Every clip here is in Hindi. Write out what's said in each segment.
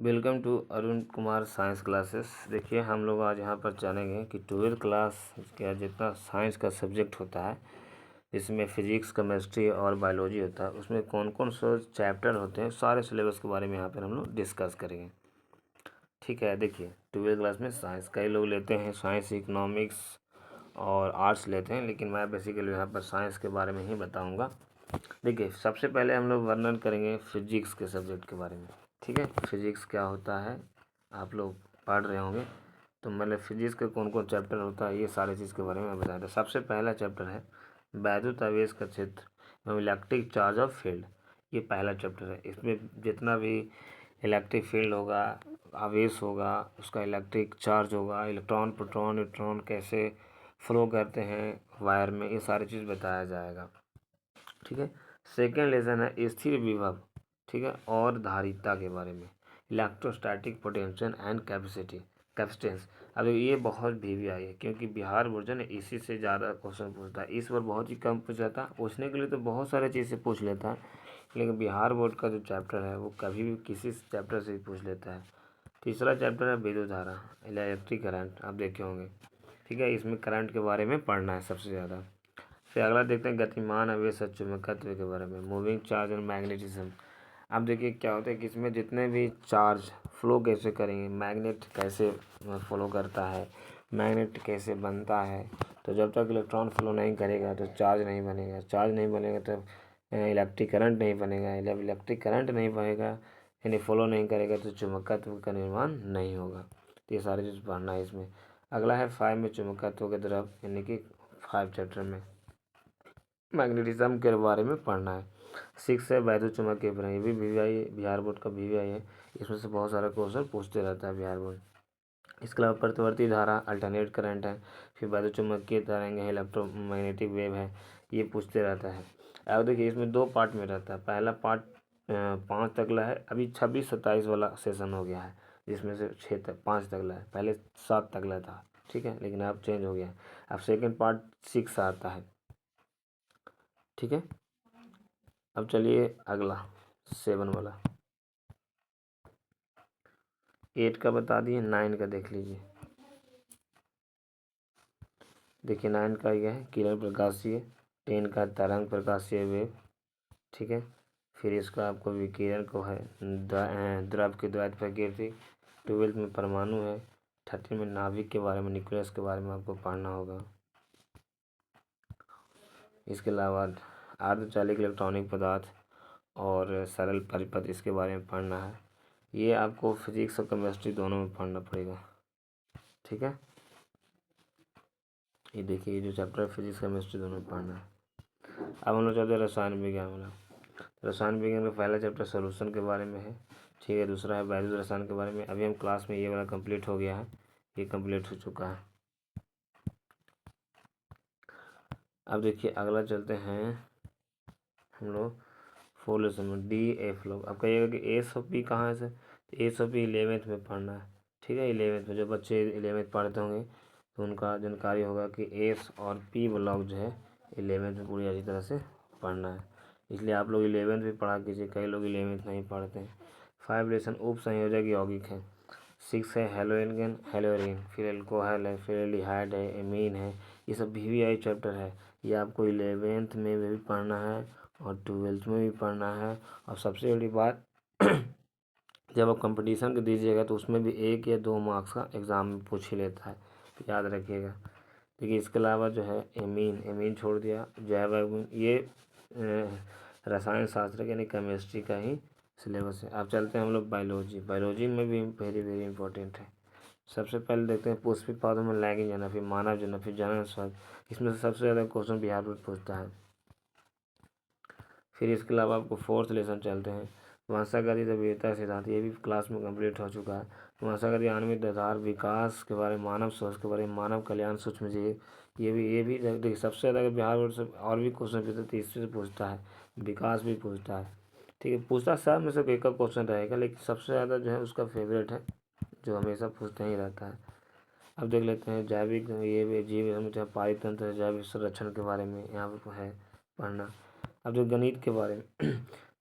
Welcome to Arun Kumar science classes. देखिए हम लोग आज यहाँ पर जानेंगे कि 12th क्लास का जितना साइंस का सब्जेक्ट होता है, इसमें फिजिक्स, केमिस्ट्री और बायोलॉजी होता है, उसमें कौन कौन से चैप्टर होते हैं, सारे सिलेबस के बारे में यहाँ पर हम लोग डिस्कस करेंगे। ठीक है, देखिए 12th क्लास में साइंस कई लोग लेते हैं, साइंस, इकोनॉमिक्स और आर्ट्स लेते हैं, लेकिन मैं बेसिकली यहाँ पर साइंस के बारे में ही बताऊँगा। देखिए सबसे पहले हम लोग वर्णन करेंगे फिजिक्स के सब्जेक्ट के बारे में। ठीक है, फिजिक्स क्या होता है आप लोग पढ़ रहे होंगे, तो मतलब फिजिक्स के कौन कौन चैप्टर होता है, ये सारी चीज़ के बारे में बताया था। सबसे पहला चैप्टर है वैद्युत आवेश का क्षेत्र एवं इलेक्ट्रिक चार्ज ऑफ फील्ड। ये पहला चैप्टर है। इसमें जितना भी इलेक्ट्रिक फील्ड होगा, आवेश होगा, उसका इलेक्ट्रिक चार्ज होगा, इलेक्ट्रॉन, प्रोटॉन, न्यूट्रॉन कैसे फ्लो करते हैं वायर में, ये सारी चीज़ बताया जाएगा। ठीक है, सेकेंड लेसन है स्थिर विभव, ठीक है, और धारिता के बारे में, इलेक्ट्रोस्टैटिक पोटेंशियल एंड कैपेसिटेंस। अब ये बहुत वीवीआई है, क्योंकि बिहार बोर्ड जो है इसी से ज़्यादा क्वेश्चन पूछता है। इस बार बहुत ही कम पूछा था, पूछने के लिए तो बहुत सारे चीज़ से पूछ लेता है, लेकिन बिहार बोर्ड का जो चैप्टर है वो कभी भी किसी चैप्टर से ही पूछ लेता है। तीसरा चैप्टर है विद्युत धारा, इलेक्ट्रिक करंट, आप देखे होंगे। ठीक है, इसमें करंट के बारे में पढ़ना है सबसे ज़्यादा। फिर अगला देखते हैं गतिमान आवेश और चुंबकत्व के बारे में, मूविंग चार्ज और मैग्नेटिज्म। अब देखिए क्या होता है कि इसमें जितने भी चार्ज फ्लो कैसे करेंगे, मैग्नेट कैसे फ्लो करता है, मैग्नेट कैसे बनता है, तो जब तक इलेक्ट्रॉन फ्लो नहीं करेगा तो चार्ज नहीं बनेगा, चार्ज नहीं बनेगा तो इलेक्ट्रिक करंट नहीं बनेगा, जब इलेक्ट्रिक करंट नहीं बनेगा यानी फ्लो नहीं करेगा तो चुंबकत्व का निर्माण नहीं होगा। तो ये सारी चीज़ पढ़ना है इसमें। अगला है 5 में चुंबकत्व के द्रव, यानी कि 5 चैप्टर में मैग्नेटिज्म के बारे में पढ़ना है। 6 है वैद्युत चुम्बकीय प्रणाली, ये भी वीवीआई, बिहार बोर्ड का वीवीआई है, इसमें से बहुत सारा क्वेश्चन पूछते रहता है बिहार बोर्ड। इसके अलावा प्रतिवर्ती धारा, अल्टरनेट करंट है, फिर वैद्युत चुम्बकीय तरंग है, इलेक्ट्रोमैग्नेटिक वेव है, ये पूछते रहता है। अब देखिए इसमें 2 पार्ट में रहता है। पहला पार्ट 5 तकला है, अभी 26-27 वाला सेशन हो गया है, जिसमें से 5 तकला है, पहले 7 तकला था। ठीक है, लेकिन अब चेंज हो गया। अब सेकेंड पार्ट 6 आता है। ठीक है, अब चलिए अगला 7 वाला, 8 का बता दिए, 9 का देख लीजिए। देखिए 9 का यह है किरण प्रकाशीय, 10 का तरंग प्रकाशीय वेव। ठीक है, फिर इसका आपको विकिरण को है द्रव की द्वैत प्रकृति, 12 में परमाणु है, 13 में नाभिक के बारे में, न्यूक्लियस के बारे में आपको पढ़ना होगा। इसके अलावा अर्धचालित इलेक्ट्रॉनिक पदार्थ और सरल परिपथ, इसके बारे में पढ़ना है। ये आपको फिजिक्स और केमिस्ट्री दोनों में पढ़ना पड़ेगा। ठीक है, ये देखिए ये जो चैप्टर है फिजिक्स केमिस्ट्री दोनों में पढ़ना है। अब हम लोग चलते हैं रसायन विज्ञान वाला। रसायन विज्ञान का पहला चैप्टर सॉल्यूशन के बारे में है। ठीक है, दूसरा है वैद्युत रसायन के बारे में। अभी हम क्लास में ये वाला कंप्लीट हो गया है, ये कंप्लीट हो चुका है। अब देखिए अगला चलते हैं हम लोग 4 लेसन में, डी एफ लोग। अब कहिएगा कि एस और पी कहाँ है सर, तो एस और पी 11th में पढ़ना है। ठीक है, 11th में जो बच्चे 11th पढ़ते होंगे तो उनका जानकारी होगा कि एस और पी ब्लॉक जो है 11th में पूरी अच्छी तरह से पढ़ना है, इसलिए आप लोग 11th भी पढ़ा कीजिए, कई लोग 11th नहीं पढ़ते हैं। 5 लेसन उप संयोजक यौगिक है। 6 है हेलोजन, हेलोरिन, फिर एल्कोहल है, फिर एल्डिहाइड है, एमीन है, ये सब वीवीआई चैप्टर है। ये आपको 11th में भी पढ़ना है और 12th में भी पढ़ना है। और सबसे बड़ी बात जब आप कंपटीशन को दीजिएगा तो उसमें भी 1 या 2 मार्क्स का एग्ज़ाम में पूछ ही लेता है, तो याद रखिएगा। देखिए इसके अलावा जो है एमीन छोड़ दिया, जैव अवगुण, ये रसायन शास्त्र यानी केमिस्ट्री का ही सिलेबस है। अब चलते हैं हम लोग बायोलॉजी में भी वेरी वेरी इंपॉर्टेंट है। सबसे पहले देखते हैं पुष्पित पौधों में लैंगिक जनन, फिर मानव जनन, फिर जनन स्वास्थ्य। इसमें से सबसे ज़्यादा क्वेश्चन बिहार बोर्ड पूछता है। फिर इसके अलावा आपको 4th लेसन चलते हैं वंशागति विविधता सिद्धांत, ये भी क्लास में कंप्लीट हो चुका है। वंशागति आणविक आधार, विकास के बारे में, मानव स्वास्थ्य के बारे में, मानव कल्याण, सूक्ष्म जीव, ये भी देखिए सबसे ज़्यादा बिहार बोर्ड से और भी क्वेश्चन पूछता है, तीसरे से पूछता है, विकास भी पूछता है। ठीक है, पूछता सब में से एक क्वेश्चन रहेगा, लेकिन सबसे ज़्यादा जो है उसका फेवरेट है, जो हमेशा पूछते ही रहता है। अब देख लेते हैं जैविक, ये भी जीव पारितंत्र, जैविक संरक्षण के बारे में यहाँ पर है पढ़ना। अब जो गणित के बारे में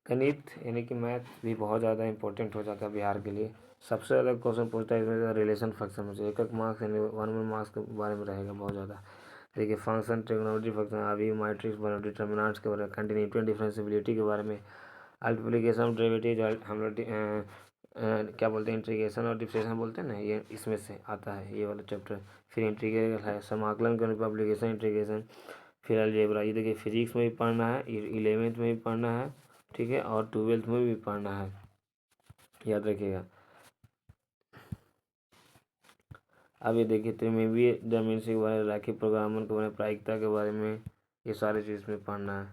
गणित यानी कि मैथ भी बहुत ज़्यादा इंपॉर्टेंट हो जाता है बिहार के लिए। सबसे ज़्यादा क्वेश्चन पूछता है इसमें रिलेशन फंक्शन में से, एक मार्क्स यानी 1 मार्क्स के बारे में रहेगा बहुत ज़्यादा। देखिए फंक्शन, ट्रिग्नोमेट्री फंक्शन, अभी मैट्रिक्स, डिटर्मिनेंट्स के बारे में, कंटिन्यूटी एंड डिफरेंशियबिलिटी के बारे में, मल्टीप्लिकेशन, डेरिवेटिव, हम लोग क्या बोलते हैं, इंटीग्रेशन और डिफरेंशिएशन बोलते हैं ना, ये इसमें से आता है ये वाला चैप्टर। फिर इंटीग्रल है, समाकलन का पब्लिकेशन, इंटीग्रेशन, फिर अलजेब्रा। ये देखिए फिजिक्स में भी पढ़ना है, 11वीं में भी पढ़ना है, ठीक है, और 12वीं में भी पढ़ना है, याद रखिएगा। अब ये देखिए त्रिमितीय डायमेंशन के बारे में, रैखिक प्रोग्रामन के बारे में, प्रायिकता के बारे में, ये सारी चीज़ में पढ़ना है।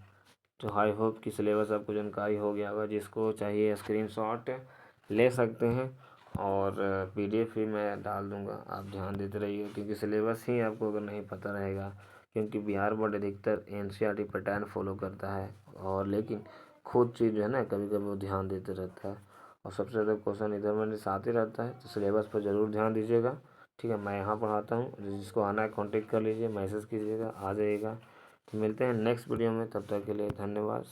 तो आई होप कि सिलेबस आपको जानकारी हो गया होगा। जिसको चाहिए स्क्रीनशॉट ले सकते हैं, और PDF भी मैं डाल दूंगा, आप ध्यान देते रहिए, क्योंकि सिलेबस ही आपको अगर नहीं पता रहेगा, क्योंकि बिहार बोर्ड अधिकतर NCERT पैटर्न फॉलो करता है, और लेकिन खुद चीज़ जो है ना कभी कभी वो ध्यान देते रहता है, और सबसे ज़्यादा क्वेश्चन इधर मैंने साथ ही रहता है। तो सिलेबस पर ज़रूर ध्यान दीजिएगा, ठीक है। मैं यहाँ पढ़ाता हूँ, जिसको आना है कॉन्टेक्ट कर लीजिए, मैसेज कीजिएगा, आ जाइएगा। तो मिलते हैं नेक्स्ट वीडियो में, तब तक के लिए धन्यवाद।